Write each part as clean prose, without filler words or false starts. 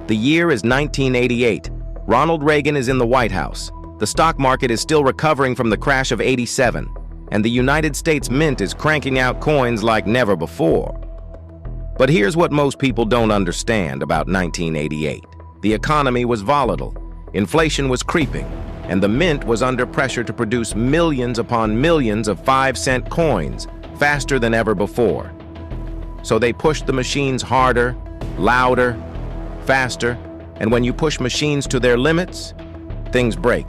The year is 1988. Ronald Reagan is in the White House. The stock market is still recovering from the crash of '87, and the United States Mint is cranking out coins like never before. But here's what most people don't understand about 1988. The economy was volatile, inflation was creeping, and the Mint was under pressure to produce millions upon millions of 5-cent coins faster than ever before. So they pushed the machines harder, louder, faster, and when you push machines to their limits, things break.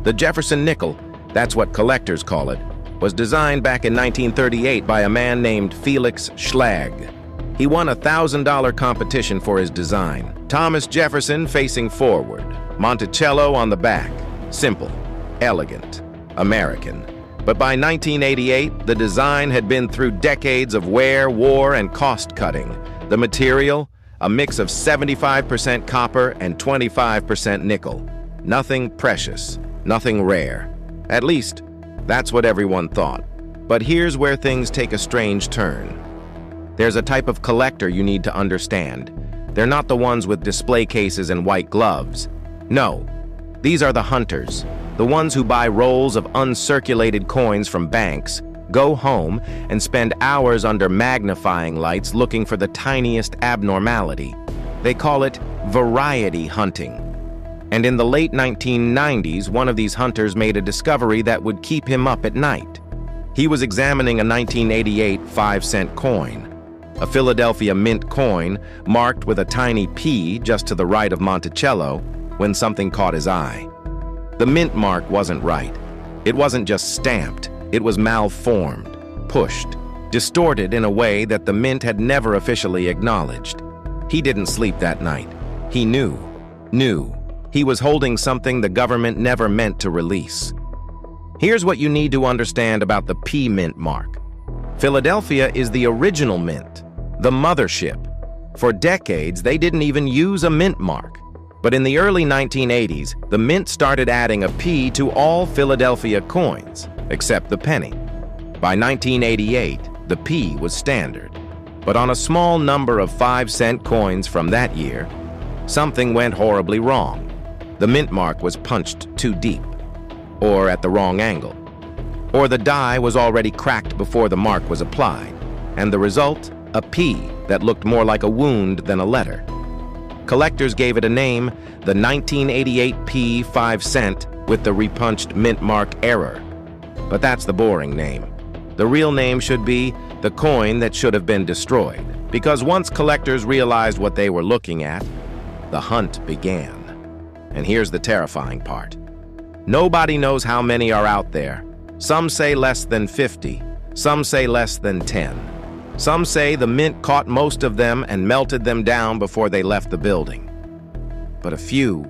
The Jefferson nickel, that's what collectors call it, was designed back in 1938 by a man named Felix Schlag. He won a $1,000 competition for his design. Thomas Jefferson facing forward, Monticello on the back. Simple, elegant, American. But by 1988, the design had been through decades of wear, war, and cost cutting. The material, a mix of 75% copper and 25% nickel. Nothing precious, nothing rare. At least, that's what everyone thought. But here's where things take a strange turn. There's a type of collector you need to understand. They're not the ones with display cases and white gloves. No, these are the hunters, the ones who buy rolls of uncirculated coins from banks, go home, and spend hours under magnifying lights looking for the tiniest abnormality. They call it variety hunting. And in the late 1990s, one of these hunters made a discovery that would keep him up at night. He was examining a 1988 5-cent coin, a Philadelphia mint coin marked with a tiny P just to the right of Monticello, when something caught his eye. The mint mark wasn't right. It wasn't just stamped, it was malformed, pushed, distorted in a way that the mint had never officially acknowledged. He didn't sleep that night. He knew. He was holding something the government never meant to release. Here's what you need to understand about the P mint mark. Philadelphia is the original mint, the mothership. For decades, they didn't even use a mint mark. But in the early 1980s, the mint started adding a P to all Philadelphia coins, except the penny. By 1988, the P was standard. But on a small number of 5-cent coins from that year, something went horribly wrong. The mint mark was punched too deep, or at the wrong angle, or the die was already cracked before the mark was applied, and the result, a P that looked more like a wound than a letter. Collectors gave it a name, the 1988 P 5-cent with the repunched mint mark error. But that's the boring name. The real name should be the coin that should have been destroyed, because once collectors realized what they were looking at, the hunt began. And here's the terrifying part. Nobody knows how many are out there. Some say less than 50, some say less than 10. Some say the mint caught most of them and melted them down before they left the building. But a few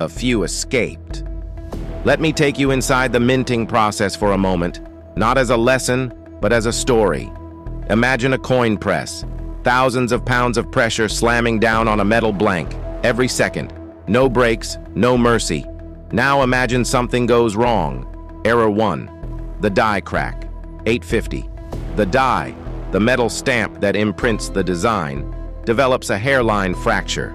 escaped. Let me take you inside the minting process for a moment, not as a lesson, but as a story. Imagine a coin press, thousands of pounds of pressure slamming down on a metal blank, every second. No breaks, no mercy. Now imagine something goes wrong. Error 1, the die crack, 850. The die, the metal stamp that imprints the design, develops a hairline fracture.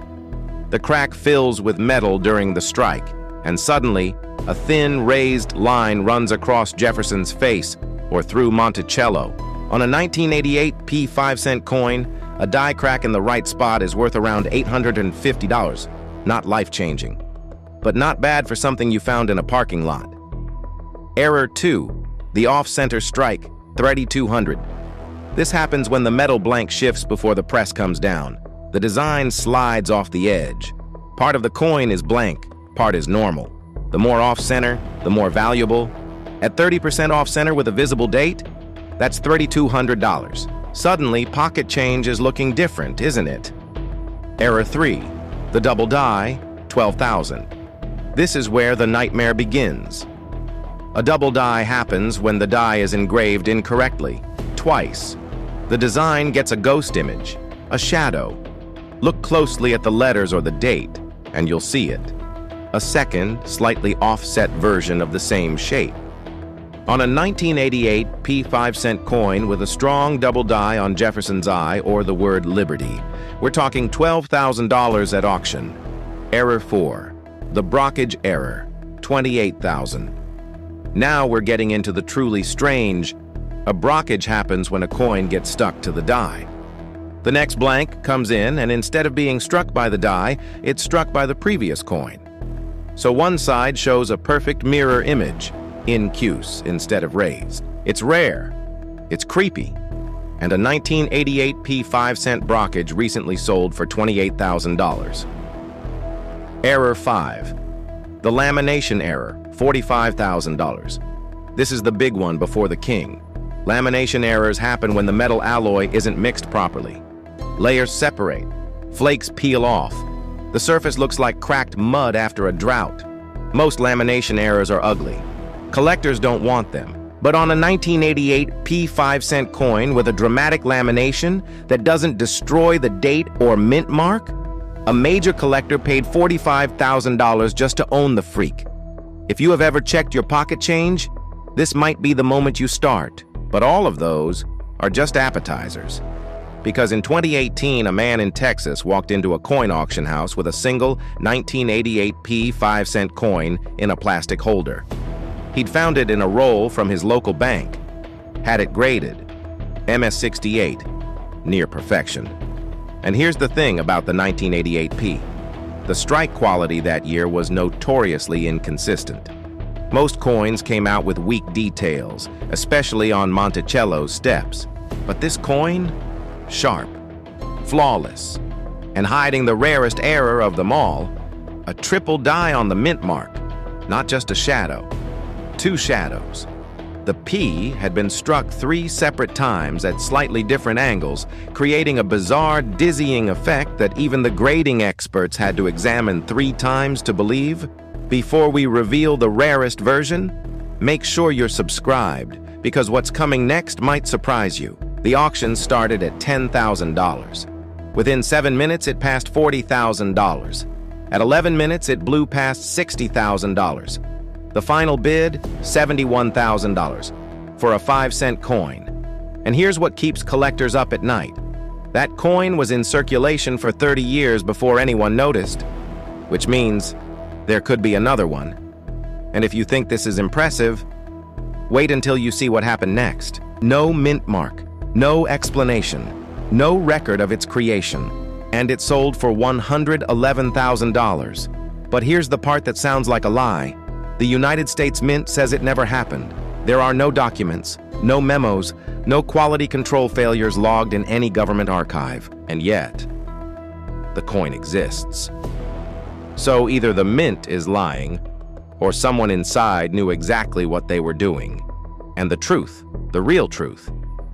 The crack fills with metal during the strike, and suddenly, a thin, raised line runs across Jefferson's face or through Monticello. On a 1988 P 5-cent coin, a die crack in the right spot is worth around $850. Not life-changing, but not bad for something you found in a parking lot. Error 2, the off-center strike, 3200. This happens when the metal blank shifts before the press comes down. The design slides off the edge. Part of the coin is blank, part is normal. The more off-center, the more valuable. At 30% off-center with a visible date, that's $3,200. Suddenly, pocket change is looking different, isn't it? Error 3, the double die, 12,000. This is where the nightmare begins. A double die happens when the die is engraved incorrectly, twice. The design gets a ghost image, a shadow. Look closely at the letters or the date, and you'll see it. A second, slightly offset version of the same shape. On a 1988 P 5-cent coin with a strong double die on Jefferson's eye or the word Liberty, We're talking $12,000 at auction. Error 4, the Brockage error, $28,000. Now we're getting into the truly strange. A Brockage happens when a coin gets stuck to the die. The next blank comes in, and instead of being struck by the die, it's struck by the previous coin. So one side shows a perfect mirror image, incuse instead of raised. It's rare, it's creepy, and a 1988 P5-cent Brockage recently sold for $28,000. Error 5, the lamination error, $45,000. This is the big one before the king. Lamination errors happen when the metal alloy isn't mixed properly. Layers separate, flakes peel off. The surface looks like cracked mud after a drought. Most lamination errors are ugly. Collectors don't want them. But on a 1988 P5-cent coin with a dramatic lamination that doesn't destroy the date or mint mark, a major collector paid $45,000 just to own the freak. If you have ever checked your pocket change, this might be the moment you start. But all of those are just appetizers. Because in 2018, a man in Texas walked into a coin auction house with a single 1988 P5-cent coin in a plastic holder. He'd found it in a roll from his local bank, had it graded, MS68, near perfection. And here's the thing about the 1988 P. The strike quality that year was notoriously inconsistent. Most coins came out with weak details, especially on Monticello's steps. But this coin? Sharp, flawless, and hiding the rarest error of them all, a triple die on the mint mark, not just a shadow. 2 shadows. The P had been struck 3 separate times at slightly different angles, creating a bizarre, dizzying effect that even the grading experts had to examine 3 times to believe. Before we reveal the rarest version, make sure you're subscribed, because what's coming next might surprise you. The auction started at $10,000. Within 7 minutes, it passed $40,000. At 11 minutes, it blew past $60,000. The final bid, $71,000 for a 5-cent coin. And here's what keeps collectors up at night. That coin was in circulation for 30 years before anyone noticed, which means there could be another one. And if you think this is impressive, wait until you see what happened next. No mint mark, no explanation, no record of its creation, and it sold for $111,000. But here's the part that sounds like a lie. The United States Mint says it never happened. There are no documents, no memos, no quality control failures logged in any government archive. And yet, the coin exists. So either the Mint is lying, or someone inside knew exactly what they were doing. And the truth, the real truth,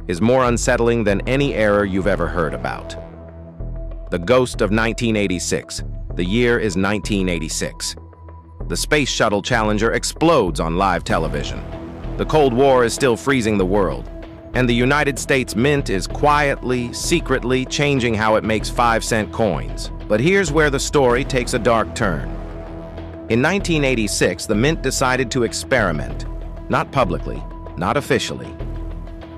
is more unsettling than any error you've ever heard about. The ghost of 1986. The year is 1986. The Space Shuttle Challenger explodes on live television. The Cold War is still freezing the world, and the United States Mint is quietly, secretly changing how it makes 5-cent coins. But here's where the story takes a dark turn. In 1986, the Mint decided to experiment, not publicly, not officially,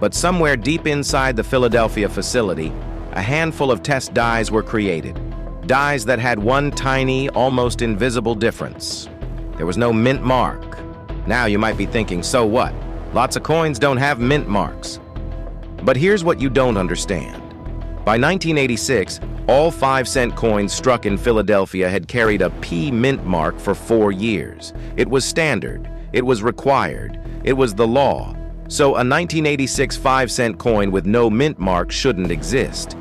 but somewhere deep inside the Philadelphia facility, a handful of test dies were created. Dies that had one tiny, almost invisible difference. There was no mint mark. Now you might be thinking, so what? Lots of coins don't have mint marks. But here's what you don't understand. By 1986, all 5-cent coins struck in Philadelphia had carried a P mint mark for 4 years. It was standard. It was required. It was the law. So a 1986 5-cent coin with no mint mark shouldn't exist.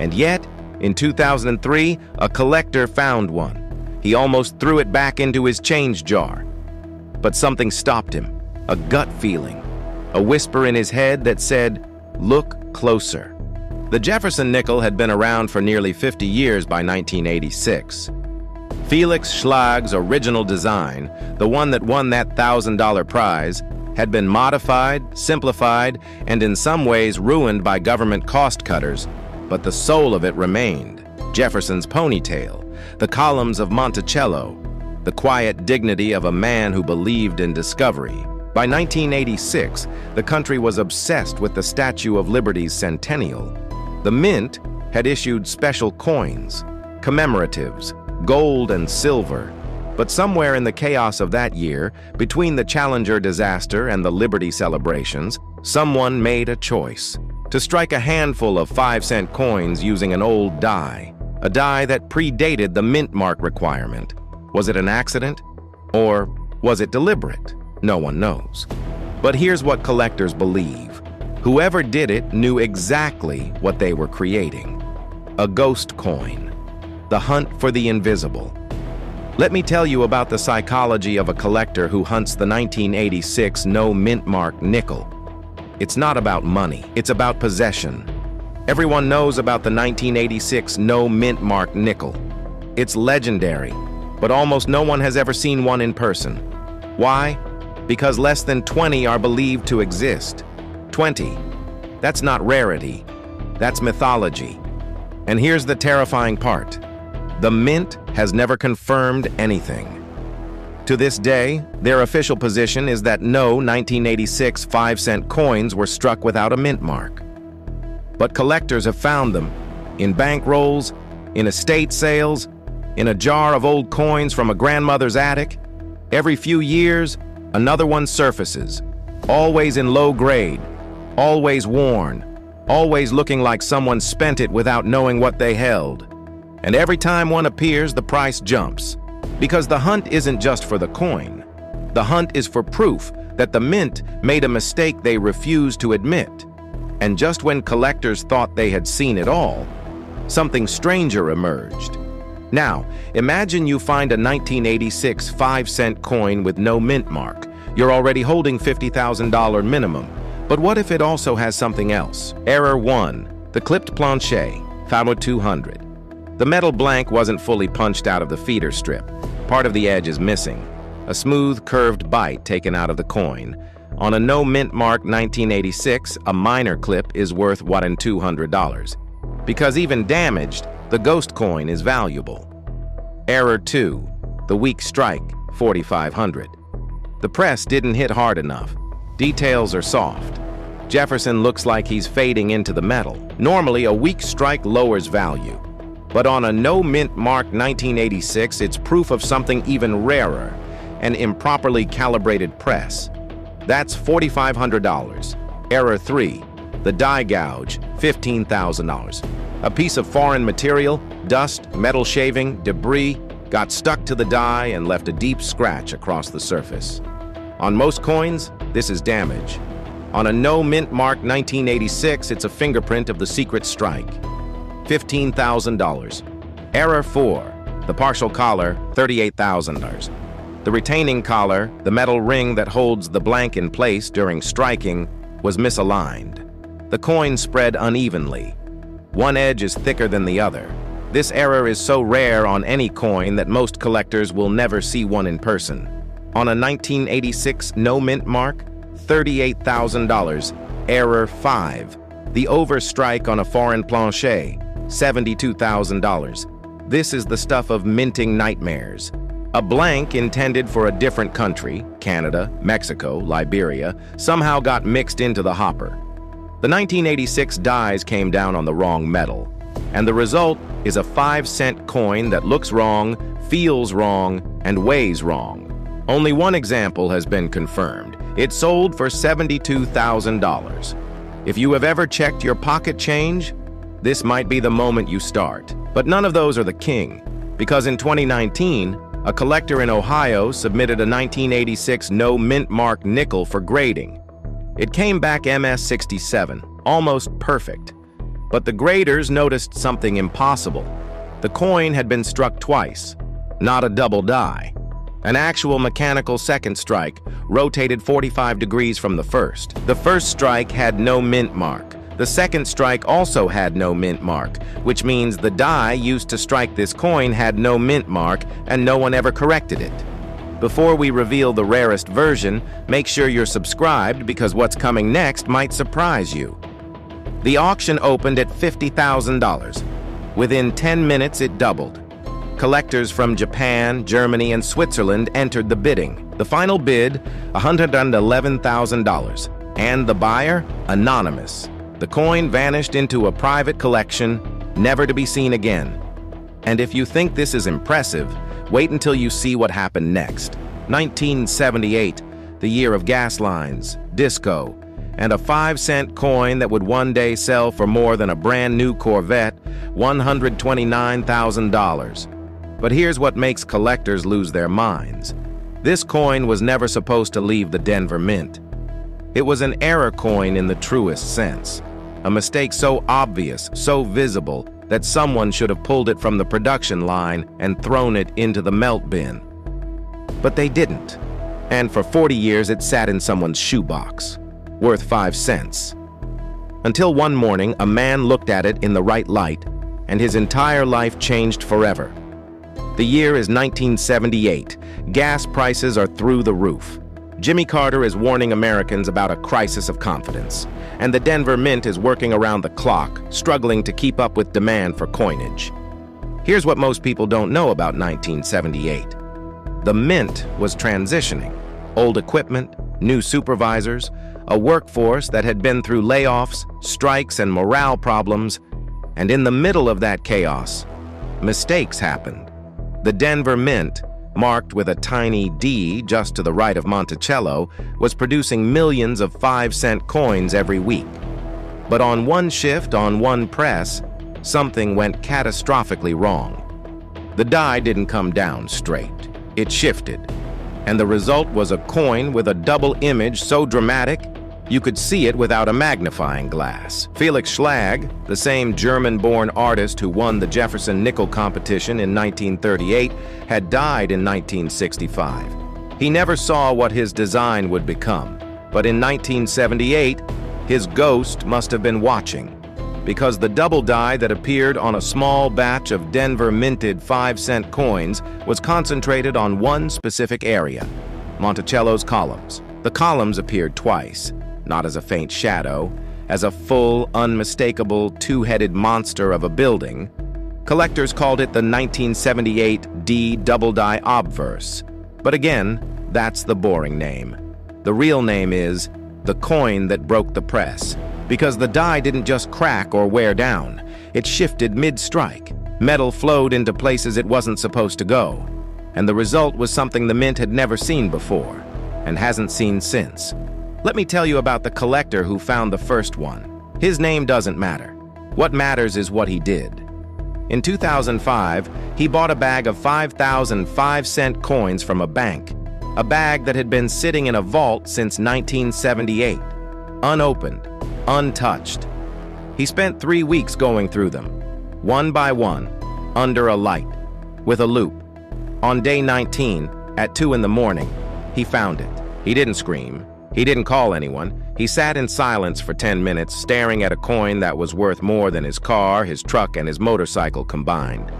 And yet, in 2003, a collector found one. He almost threw it back into his change jar. But something stopped him, a gut feeling, a whisper in his head that said, "Look closer." The Jefferson nickel had been around for nearly 50 years by 1986. Felix Schlag's original design, the one that won that $1,000 prize, had been modified, simplified, and in some ways ruined by government cost cutters, but the soul of it remained. Jefferson's ponytail, the columns of Monticello, the quiet dignity of a man who believed in discovery. By 1986, the country was obsessed with the Statue of Liberty's centennial. The Mint had issued special coins, commemoratives, gold and silver. But somewhere in the chaos of that year, between the Challenger disaster and the Liberty celebrations, someone made a choice to strike a handful of 5-cent coins using an old die, a die that predated the mint mark requirement. Was it an accident? Or was it deliberate? No one knows. But here's what collectors believe. Whoever did it knew exactly what they were creating. A ghost coin. The hunt for the invisible. Let me tell you about the psychology of a collector who hunts the 1986 no mint mark nickel. It's not about money, it's about possession. Everyone knows about the 1986 no mint mark nickel. It's legendary, but almost no one has ever seen one in person. Why? Because less than 20 are believed to exist. 20. That's not rarity, that's mythology. And here's the terrifying part. The mint has never confirmed anything. To this day, their official position is that no 1986 5-cent coins were struck without a mint mark. But collectors have found them in bank rolls, in estate sales, in a jar of old coins from a grandmother's attic. Every few years, another one surfaces, always in low grade, always worn, always looking like someone spent it without knowing what they held. And every time one appears, the price jumps. Because the hunt isn't just for the coin. The hunt is for proof that the mint made a mistake they refused to admit. And just when collectors thought they had seen it all, something stranger emerged. Now, imagine you find a 1986 5-cent coin with no mint mark. You're already holding $50,000 minimum. But what if it also has something else? Error 1. The clipped planche, found with 200. The metal blank wasn't fully punched out of the feeder strip. Part of the edge is missing. A smooth, curved bite taken out of the coin. On a no mint mark 1986, a minor clip is worth $200. Because even damaged, the ghost coin is valuable. Error 2. The weak strike, 4,500. The press didn't hit hard enough. Details are soft. Jefferson looks like he's fading into the metal. Normally, a weak strike lowers value. But on a no mint mark 1986, it's proof of something even rarer, an improperly calibrated press. That's $4,500. Error 3. The die gouge, $15,000. A piece of foreign material, dust, metal shaving, debris, got stuck to the die and left a deep scratch across the surface. On most coins, this is damage. On a no mint mark 1986, it's a fingerprint of the secret strike. $15,000. Error 4. The partial collar, $38,000. The retaining collar, the metal ring that holds the blank in place during striking, was misaligned. The coin spread unevenly. One edge is thicker than the other. This error is so rare on any coin that most collectors will never see one in person. On a 1986 no mint mark, $38,000. Error 5. The overstrike on a foreign planche, $72,000. This is the stuff of minting nightmares. A blank intended for a different country, Canada, Mexico, Liberia, somehow got mixed into the hopper. The 1986 dies came down on the wrong metal, and the result is a 5-cent coin that looks wrong, feels wrong, and weighs wrong. Only one example has been confirmed. It sold for $72,000. If you have ever checked your pocket change, this might be the moment you start. But none of those are the king, because in 2019, a collector in Ohio submitted a 1986 no mint mark nickel for grading. It came back MS67, almost perfect. But the graders noticed something impossible. The coin had been struck twice, not a double die. An actual mechanical second strike rotated 45 degrees from the first. The first strike had no mint mark. The second strike also had no mint mark, which means the die used to strike this coin had no mint mark and no one ever corrected it. Before we reveal the rarest version, make sure you're subscribed because what's coming next might surprise you. The auction opened at $50,000. Within 10 minutes, it doubled. Collectors from Japan, Germany, and Switzerland entered the bidding. The final bid, $111,000. And the buyer, anonymous. The coin vanished into a private collection, never to be seen again. And if you think this is impressive, wait until you see what happened next. 1978, the year of gas lines, disco, and a 5-cent coin that would one day sell for more than a brand new Corvette, $129,000. But here's what makes collectors lose their minds. This coin was never supposed to leave the Denver Mint. It was an error coin in the truest sense. A mistake so obvious, so visible, that someone should have pulled it from the production line and thrown it into the melt bin. But they didn't. And for 40 years it sat in someone's shoebox, worth 5 cents. Until one morning, a man looked at it in the right light, and his entire life changed forever. The year is 1978. Gas prices are through the roof. Jimmy Carter is warning Americans about a crisis of confidence, and the Denver Mint is working around the clock, struggling to keep up with demand for coinage. Here's what most people don't know about 1978. The Mint was transitioning. Old equipment, new supervisors, a workforce that had been through layoffs, strikes, and morale problems, and in the middle of that chaos, mistakes happened. The Denver Mint, marked with a tiny D just to the right of Monticello, was producing millions of 5-cent coins every week. But on one shift, on one press, something went catastrophically wrong. The die didn't come down straight. It shifted. And the result was a coin with a double image so dramatic you could see it without a magnifying glass. Felix Schlag, the same German-born artist who won the Jefferson nickel competition in 1938, had died in 1965. He never saw what his design would become, but in 1978, his ghost must have been watching, because the double die that appeared on a small batch of Denver minted 5-cent coins was concentrated on one specific area, Monticello's columns. The columns appeared twice, not as a faint shadow, as a full, unmistakable, two-headed monster of a building. Collectors called it the 1978 D double die obverse. But again, that's the boring name. The real name is the coin that broke the press, because the die didn't just crack or wear down. It shifted mid-strike. Metal flowed into places it wasn't supposed to go. And the result was something the Mint had never seen before, and hasn't seen since. Let me tell you about the collector who found the first one. His name doesn't matter. What matters is what he did. In 2005, he bought a bag of 5,000 5-cent coins from a bank, a bag that had been sitting in a vault since 1978, unopened, untouched. He spent 3 weeks going through them, one by one, under a light, with a loupe. On day 19, at 2 in the morning, he found it. He didn't scream. He didn't call anyone. He sat in silence for 10 minutes, staring at a coin that was worth more than his car, his truck, and his motorcycle combined.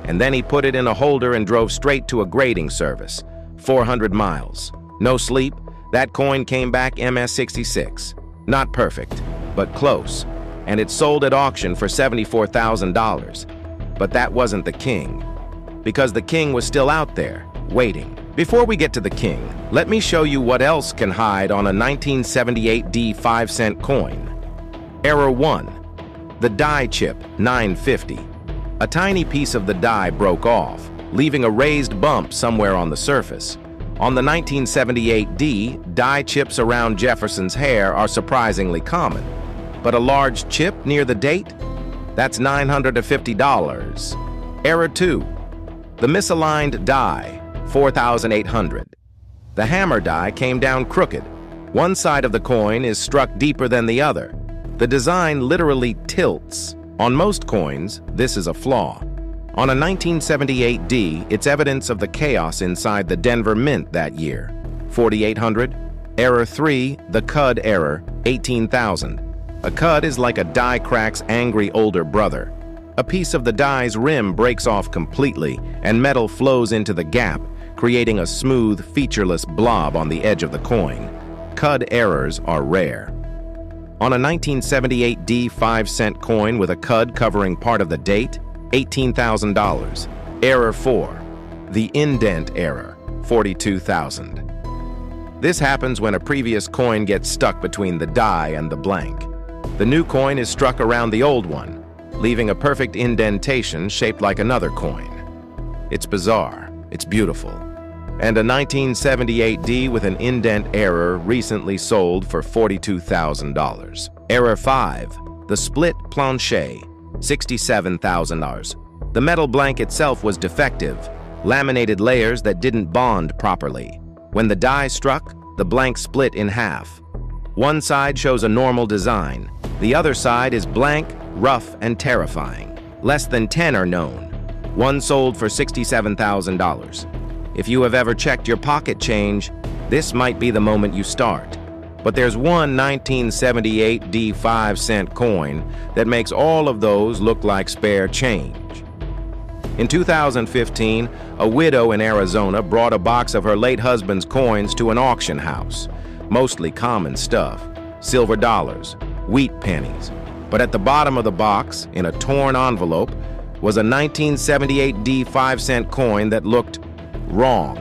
And then he put it in a holder and drove straight to a grading service, 400 miles. No sleep, that coin came back MS-66. Not perfect, but close. And it sold at auction for $74,000. But that wasn't the king, because the king was still out there, waiting. Before we get to the king, let me show you what else can hide on a 1978 D 5-cent coin. Error 1. The die chip, 950. A tiny piece of the die broke off, leaving a raised bump somewhere on the surface. On the 1978 D, die chips around Jefferson's hair are surprisingly common. But a large chip near the date? That's $950. Error 2. The misaligned die, 4,800. The hammer die came down crooked. One side of the coin is struck deeper than the other. The design literally tilts. On most coins, this is a flaw. On a 1978 D, it's evidence of the chaos inside the Denver Mint that year. 4,800. Error 3, the cud error, 18,000. A cud is like a die crack's angry older brother. A piece of the die's rim breaks off completely, and metal flows into the gap, creating a smooth, featureless blob on the edge of the coin. Cud errors are rare. On a 1978 D 5-cent coin with a cud covering part of the date, $18,000. Error 4. The indent error, 42,000. This happens when a previous coin gets stuck between the die and the blank. The new coin is struck around the old one, leaving a perfect indentation shaped like another coin. It's bizarre, it's beautiful. And a 1978 D with an indent error recently sold for $42,000. Error 5, the split plancher, $67,000. The metal blank itself was defective, laminated layers that didn't bond properly. When the die struck, the blank split in half. One side shows a normal design. The other side is blank, rough, and terrifying. Less than 10 are known. One sold for $67,000. If you have ever checked your pocket change, this might be the moment you start. But there's one 1978 D 5-cent coin that makes all of those look like spare change. In 2015, a widow in Arizona brought a box of her late husband's coins to an auction house. Mostly common stuff, silver dollars, wheat pennies. But at the bottom of the box, in a torn envelope, was a 1978 D 5-cent coin that looked wrong.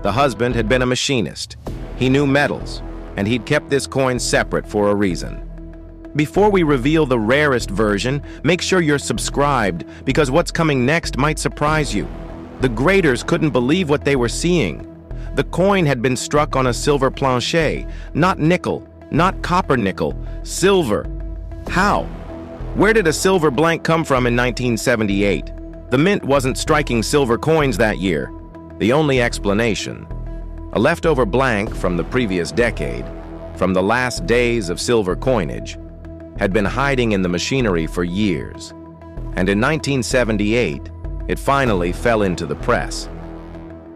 The husband had been a machinist. He knew metals, and he'd kept this coin separate for a reason. Before we reveal the rarest version, make sure you're subscribed, because what's coming next might surprise you. The graders couldn't believe what they were seeing. The coin had been struck on a silver plancher, not nickel, not copper nickel, silver. How? Where did a silver blank come from in 1978? The mint wasn't striking silver coins that year. The only explanation: a leftover blank from the previous decade, from the last days of silver coinage, had been hiding in the machinery for years. And in 1978, it finally fell into the press.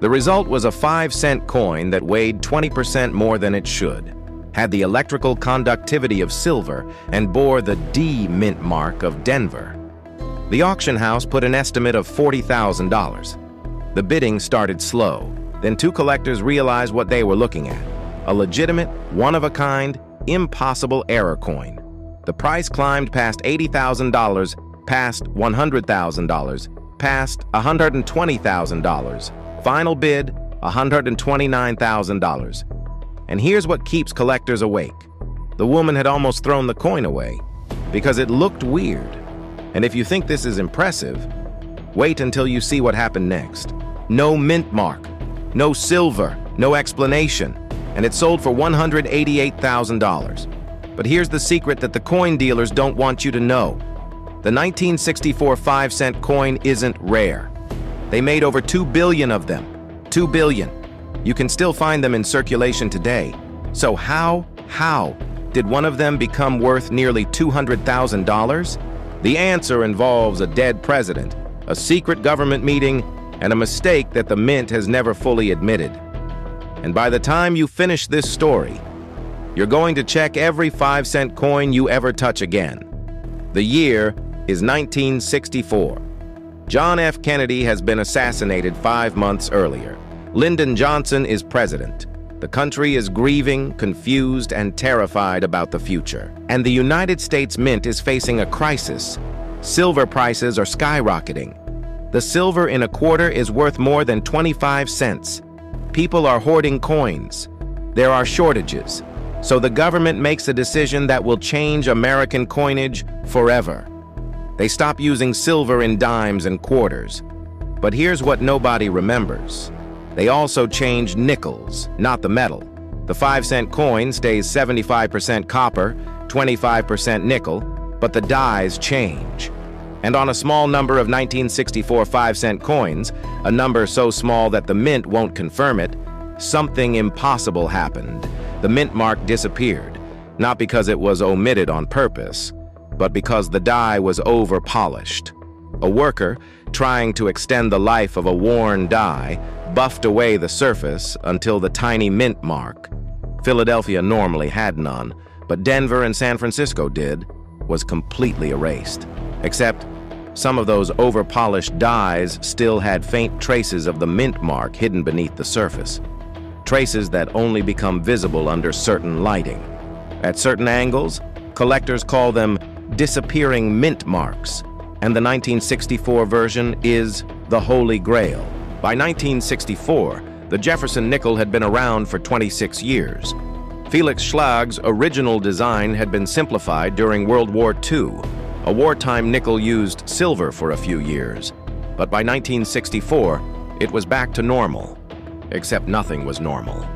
The result was a 5-cent coin that weighed 20% more than it should, had the electrical conductivity of silver, and bore the D mint mark of Denver. The auction house put an estimate of $40,000. The bidding started slow. Then two collectors realized what they were looking at: a legitimate, one-of-a-kind, impossible error coin. The price climbed past $80,000, past $100,000, past $120,000. Final bid, $129,000. And here's what keeps collectors awake. The woman had almost thrown the coin away because it looked weird. And if you think this is impressive, wait until you see what happened next. No mint mark, no silver, no explanation, and it sold for $188,000. But here's the secret that the coin dealers don't want you to know. The 1964 5-cent coin isn't rare. They made over 2 billion of them. 2 billion. You can still find them in circulation today. So how did one of them become worth nearly $200,000? The answer involves a dead president, a secret government meeting, and a mistake that the mint has never fully admitted. And by the time you finish this story, you're going to check every 5-cent coin you ever touch again. The year is 1964. John F. Kennedy has been assassinated 5 months earlier. Lyndon Johnson is president. The country is grieving, confused, and terrified about the future. And the United States Mint is facing a crisis. Silver prices are skyrocketing. The silver in a quarter is worth more than 25 cents. People are hoarding coins. There are shortages. So the government makes a decision that will change American coinage forever. They stop using silver in dimes and quarters. But here's what nobody remembers. They also changed nickels, not the metal. The 5-cent coin stays 75% copper, 25% nickel, but the dies change. And on a small number of 1964 5-cent coins, a number so small that the mint won't confirm it, something impossible happened. The mint mark disappeared, not because it was omitted on purpose, but because the die was over-polished. A worker, trying to extend the life of a worn die, buffed away the surface until the tiny mint mark, Philadelphia normally had none, but Denver and San Francisco did, was completely erased. Except some of those over-polished dies still had faint traces of the mint mark hidden beneath the surface. Traces that only become visible under certain lighting. At certain angles, collectors call them disappearing mint marks, and the 1964 version is the Holy Grail. By 1964, the Jefferson nickel had been around for 26 years. Felix Schlag's original design had been simplified during World War II. A wartime nickel used silver for a few years, but by 1964, it was back to normal. Except nothing was normal.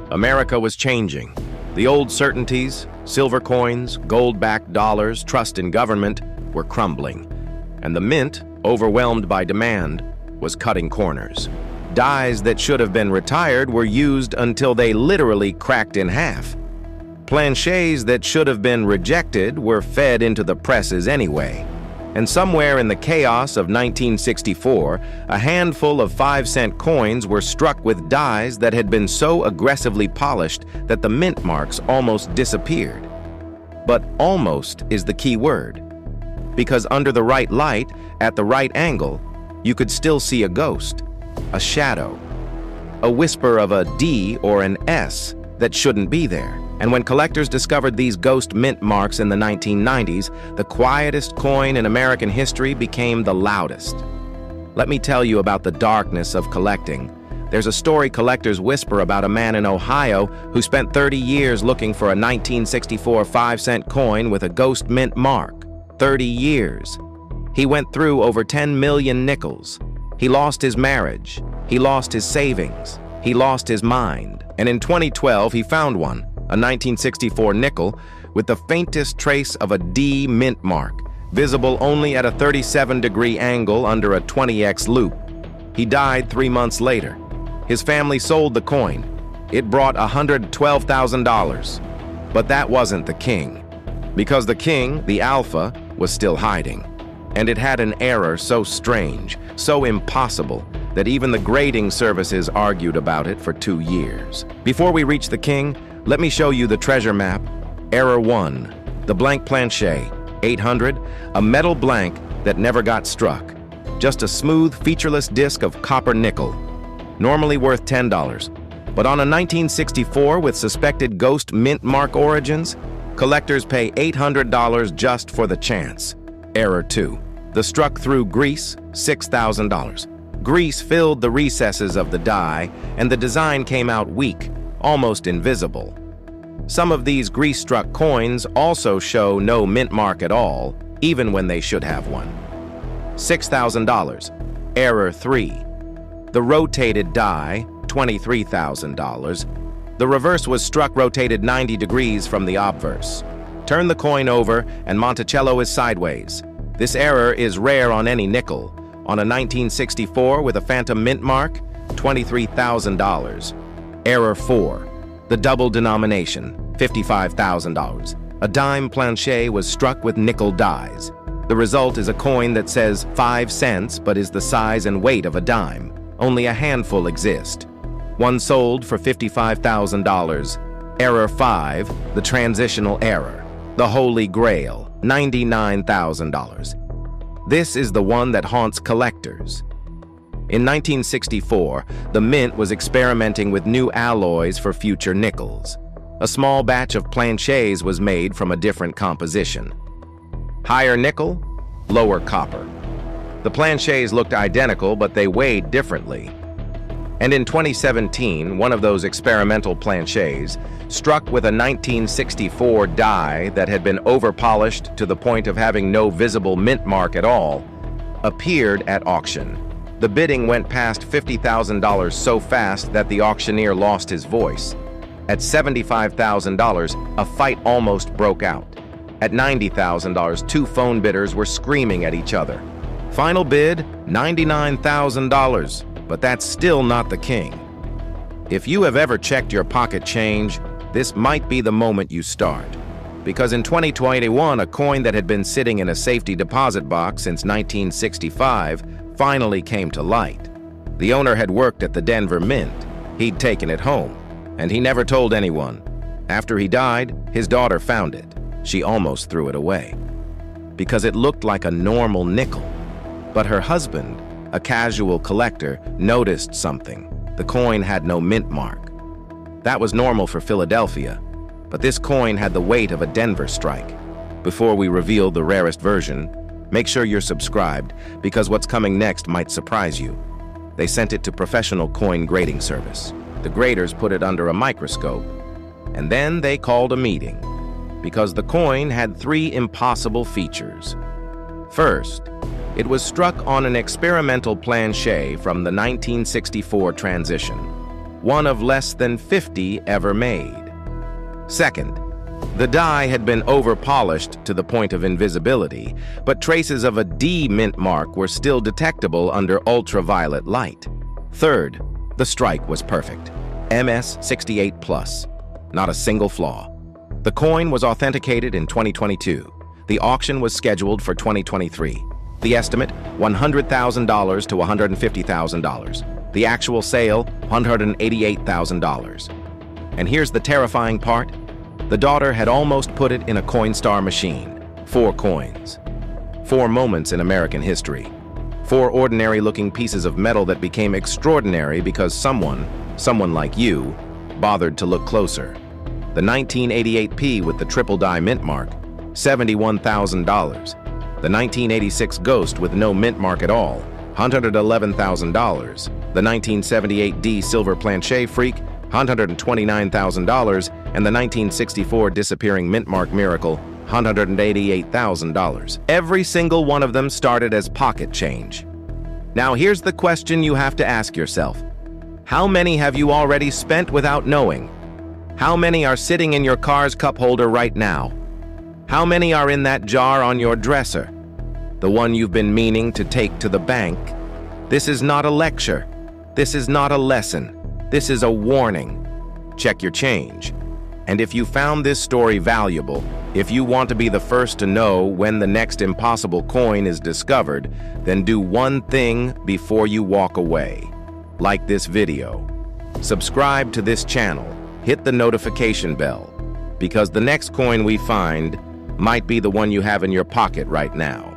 America was changing. The old certainties, silver coins, gold-backed dollars, trust in government, were crumbling. And the mint, overwhelmed by demand, was cutting corners. Dies that should have been retired were used until they literally cracked in half. Planchets that should have been rejected were fed into the presses anyway. And somewhere in the chaos of 1964, a handful of 5-cent coins were struck with dies that had been so aggressively polished that the mint marks almost disappeared. But almost is the key word. Because under the right light, at the right angle, you could still see a ghost, a shadow, a whisper of a D or an S that shouldn't be there. And when collectors discovered these ghost mint marks in the 1990s, the quietest coin in American history became the loudest. Let me tell you about the darkness of collecting. There's a story collectors whisper about a man in Ohio who spent 30 years looking for a 1964 5-cent coin with a ghost mint mark. 30 years. He went through over 10 million nickels. He lost his marriage. He lost his savings. He lost his mind. And in 2012, he found one. A 1964 nickel with the faintest trace of a D mint mark, visible only at a 37-degree angle under a 20x loop. He died 3 months later. His family sold the coin. It brought $112,000. But that wasn't the king. Because the king, the alpha, was still hiding. And it had an error so strange, so impossible, that even the grading services argued about it for 2 years. Before we reach the king, let me show you the treasure map. Error 1, the blank planchet, 800, a metal blank that never got struck. Just a smooth, featureless disc of copper nickel, normally worth $10. But on a 1964 with suspected ghost mint mark origins, collectors pay $800 just for the chance. Error 2, the struck-through grease, $6,000. Grease filled the recesses of the die, and the design came out weak, almost invisible. Some of these grease-struck coins also show no mint mark at all, even when they should have one. $6,000. Error 3. The rotated die, $23,000. The reverse was struck rotated 90 degrees from the obverse. Turn the coin over and Monticello is sideways. This error is rare on any nickel. On a 1964 with a phantom mint mark, $23,000. Error 4. The double denomination, $55,000. A dime planchet was struck with nickel dies. The result is a coin that says 5 cents but is the size and weight of a dime. Only a handful exist. One sold for $55,000. Error 5, the transitional error. The Holy Grail, $99,000. This is the one that haunts collectors. In 1964, the mint was experimenting with new alloys for future nickels. A small batch of planchets was made from a different composition. Higher nickel, lower copper. The planchets looked identical, but they weighed differently. And in 2017, one of those experimental planchets, struck with a 1964 die that had been over-polished to the point of having no visible mint mark at all, appeared at auction. The bidding went past $50,000 so fast that the auctioneer lost his voice. At $75,000, a fight almost broke out. At $90,000, 2 phone bidders were screaming at each other. Final bid, $99,000, but that's still not the king. If you have ever checked your pocket change, this might be the moment you start. Because in 2021, a coin that had been sitting in a safety deposit box since 1965 finally came to light. The owner had worked at the Denver Mint. He'd taken it home, and he never told anyone. After he died, his daughter found it. She almost threw it away because it looked like a normal nickel. But her husband, a casual collector, noticed something. The coin had no mint mark. That was normal for Philadelphia, but this coin had the weight of a Denver strike. Before we reveal the rarest version, make sure you're subscribed, because what's coming next might surprise you. They sent it to professional coin grading service. The graders put it under a microscope, and then they called a meeting, because the coin had 3 impossible features. First, it was struck on an experimental planchet from the 1964 transition, one of less than 50 ever made. Second, the die had been over-polished to the point of invisibility, but traces of a D mint mark were still detectable under ultraviolet light. Third, the strike was perfect. MS68+, not a single flaw. The coin was authenticated in 2022. The auction was scheduled for 2023. The estimate, $100,000 to $150,000. The actual sale, $188,000. And here's the terrifying part. The daughter had almost put it in a Coinstar machine. 4 coins. 4 moments in American history. 4 ordinary-looking pieces of metal that became extraordinary because someone like you, bothered to look closer. The 1988P with the triple die mint mark, $71,000. The 1986 Ghost with no mint mark at all, $111,000. The 1978 D Silver Planchet Freak, $129,000, and the 1964 Disappearing Mint Mark Miracle, $188,000. Every single one of them started as pocket change. Now here's the question you have to ask yourself. How many have you already spent without knowing? How many are sitting in your car's cup holder right now? How many are in that jar on your dresser? The one you've been meaning to take to the bank? This is not a lecture. This is not a lesson. This is a warning. Check your change. And if you found this story valuable, if you want to be the first to know when the next impossible coin is discovered, then do one thing before you walk away. Like this video. Subscribe to this channel. Hit the notification bell, because the next coin we find might be the one you have in your pocket right now.